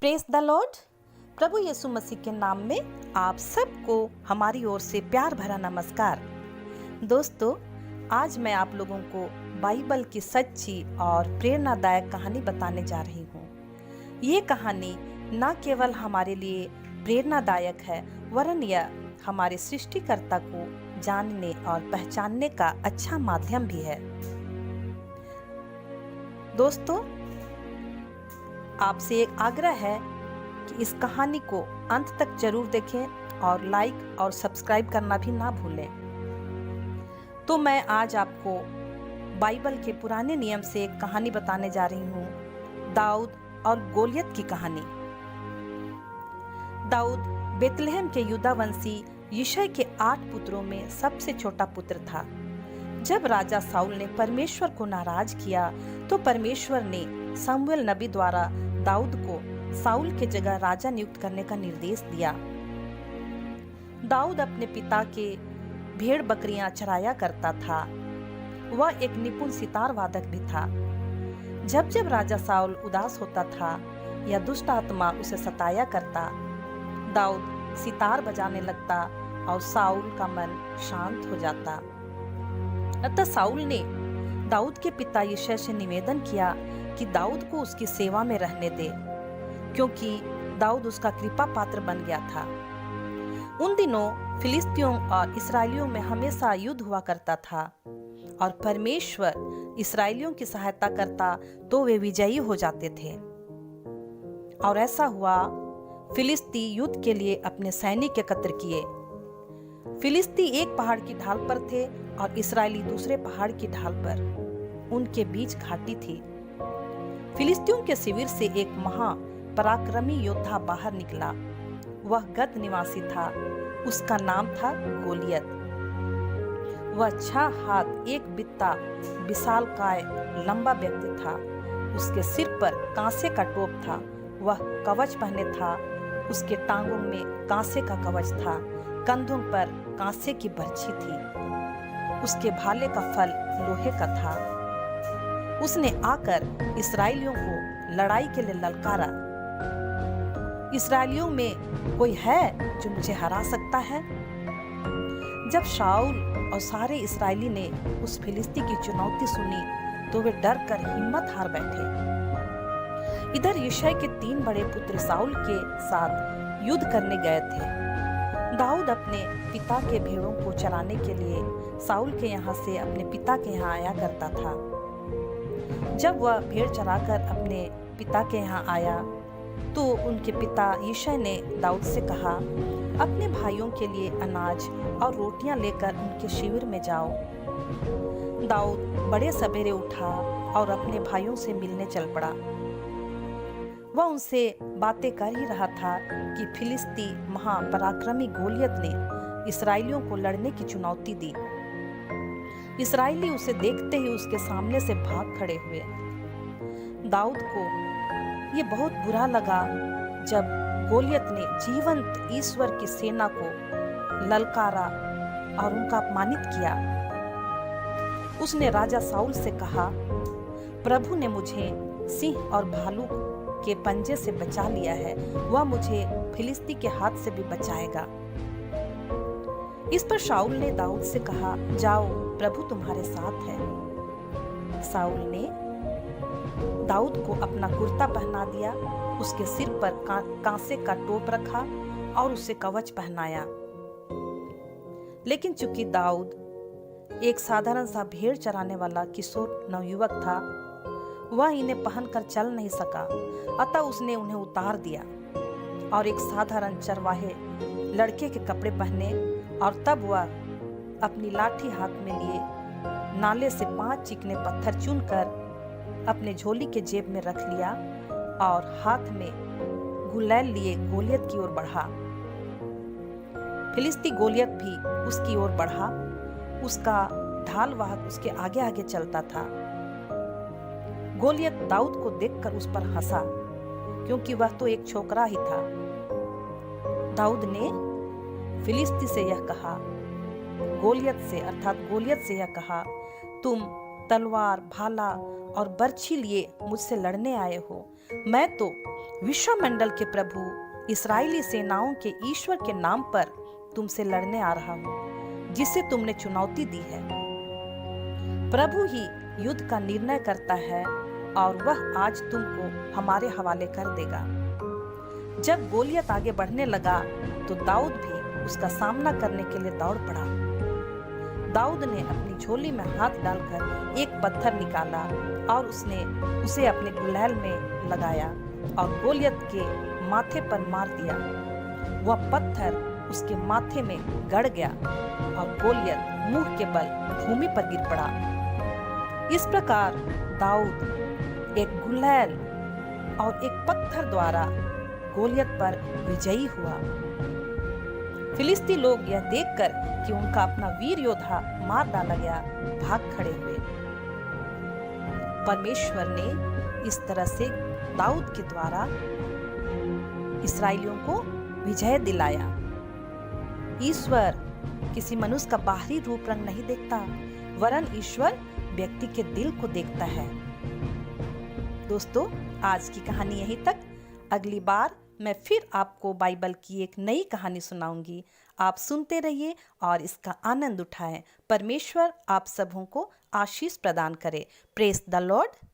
Praise the Lord. प्रभु यीशु मसीह के नाम में आप सबको हमारी ओर से प्यार भरा नमस्कार। दोस्तों, आज मैं आप लोगों को बाइबल की सच्ची और प्रेरणादायक कहानी बताने जा रही हूँ। ये कहानी न केवल हमारे लिए प्रेरणादायक है, वरन यह हमारे सृष्टिकर्ता को जानने और पहचानने का अच्छा माध्यम भी है। दोस्तों, आपसे एक आग्रह है कि इस कहानी को अंत तक जरूर देखें और लाइक और सब्सक्राइब करना भी ना भूलें। तो मैं आज आपको बाइबल के पुराने नियम से एक कहानी बताने जा रही हूँ, दाऊद और गोलियत की कहानी। दाऊद बेतलहम के यूदा वंशी यिशै के 8 पुत्रों में सबसे छोटा पुत्र था। जब राजा साउल ने परमेश्वर को नाराज किया तो परमेश्वर ने शमूएल नबी द्वारा दाऊद को साउल के जगह राजा नियुक्त करने का निर्देश दिया। दाऊद अपने पिता के भेड़ बकरियां चराया करता था। वह एक निपुण सितार वादक भी था। जब जब राजा साउल उदास होता था या दुष्ट आत्मा उसे सताया करता, दाऊद सितार बजाने लगता और साउल का मन शांत हो जाता। अतः साउल ने दाऊद के पिता यिशै से निवेदन किया कि दाऊद को उसकी सेवा में रहने दे, क्योंकि दाऊद उसका कृपा पात्र बन गया था। उन दिनों फिलिस्तियों और इस्राएलियों में हमेशा युद्ध हुआ करता था और परमेश्वर इस्राएलियों की सहायता करता तो वे विजयी हो जाते थे। और ऐसा हुआ, फिलिस्ती युद्ध के लिए अपने सैनिक एकत्र किए। फिलिस्ती एक पहाड़ की ढाल पर थे और इस्राएली दूसरे पहाड़ की ढाल पर। उनके बीच घाटी थी। फिलिस्तियों के शिविर से एक महा पराक्रमी योद्धा बाहर निकला। वह गत निवासी था। उसका नाम था गोलियत। वह 6 हाथ 1 बित्ता विशालकाय लंबा व्यक्ति था। उसके सिर पर कांसे का टोप था। वह कवच पहने था। उसके टांगों में कांसे का कवच था। कंधों पर कांसे की बर्छी थी। उसके भाले का फल लोहे का था। उसने आकर इस्राएलियों को लड़ाई के लिए ललकारा। इस्राएलियों में कोई है जो मुझे हरा सकता है? जब शाऊल और सारे इस्राएली ने उस फिलिस्ती की चुनौती सुनी तो वे डर कर हिम्मत हार बैठे। इधर यिशै के 3 बड़े पुत्र साउल के साथ युद्ध करने गए थे। दाऊद अपने पिता के भेड़ों को चराने के लिए साउल के यहाँ से अपने पिता के यहाँ आया करता था। जब वह भेड़ चराकर अपने पिता के यहाँ आया तो उनके पिता यिशै ने दाऊद से कहा, अपने भाइयों के लिए अनाज और रोटियां लेकर उनके शिविर में जाओ। दाऊद बड़े सवेरे उठा और अपने भाइयों से मिलने चल पड़ा। वह उनसे बातें कर ही रहा था कि फिलिस्ती महापराक्रमी गोलियत ने इस्राएलियों को लड़ने की चुनौती दी। इस्राएली उसे देखते ही उसके सामने से भाग खड़े हुए। दाऊद को यह बहुत बुरा लगा जब गोलियत ने जीवंत ईश्वर की सेना को ललकारा और उनका अपमानित किया। उसने राजा साउल से कहा, प्रभु ने मुझे सिंह और भालू के पंजे से बचा लिया है, वह मुझे फिलिस्ती के हाथ से भी बचाएगा। इस पर शाऊल ने दाऊद से कहा, जाओ, प्रभु तुम्हारे साथ है। साउल ने दाऊद को अपना कुर्ता पहना दिया, उसके सिर पर कांसे का टोप रखा और उसे कवच पहनाया। लेकिन चूंकि दाऊद एक साधारण सा भेड़ चराने वाला किशोर नवयुवक था, वह इन्हें पहनकर चल नहीं सका। अतः उसने उन्हें उतार दिया और एक साधारण चरवाहे लड़के के कपड़े पहने और तब वह अपनी लाठी हाथ में लिए नाले से 5 चिकने पत्थर चुनकर अपने झोली के जेब में रख लिया और हाथ में गुलैल लिए गोलियत की ओर बढ़ा। फिलिस्ती गोलियत भी उसकी ओर बढ़ा। उसका ढाल वाहक उसके आगे आगे चलता था। गोलियत दाऊद को देखकर उस पर हंसा, क्योंकि वह तो एक छोकरा ही था। दाऊद ने फिलिस्ती से यह कहा, गोलियत से यह कहा, तुम तलवार, भाला और बर्छी लिए मुझसे लड़ने आए हो। मैं तो विश्वमंडल के प्रभु इस्राएली सेनाओं के ईश्वर के नाम पर तुमसे लड़ने आ रहा हूं, जिसे तुमने चुनौती दी है। प्रभु ही युद्ध का निर्णय करता है और वह आज तुमको हमारे हवाले कर देगा। जब गोलियत आगे बढ़ने लगा तो दाऊद भी उसका सामना करने के लिए दौड़ पड़ा। दाऊद ने अपनी झोली में हाथ डालकर एक पत्थर निकाला और उसने उसे अपने गुलैल में लगाया और गोलियत के माथे पर मार दिया। वह पत्थर उसके माथे में गड़ गया और गोलियत मुंह के बल भूमि पर गिर पड़ा। इस प्रकार दाऊद एक गुलैल और एक पत्थर द्वारा गोलियत पर विजयी हुआ। फिलिस्ती लोग यह देखकर कि उनका अपना वीर योद्धा मार डाला गया, भाग खड़े हुए। परमेश्वर ने इस तरह से दाऊद के द्वारा इस्राएलियों को विजय दिलाया। ईश्वर किसी मनुष्य का बाहरी रूप रंग नहीं देखता, वरन ईश्वर व्यक्ति के दिल को देखता है। दोस्तों, आज की कहानी यहीं तक। अगली बार मैं फिर आपको बाइबल की एक नई कहानी सुनाऊंगी। आप सुनते रहिए और इसका आनंद उठाएं। परमेश्वर आप सबों को आशीष प्रदान करे। Praise the Lord.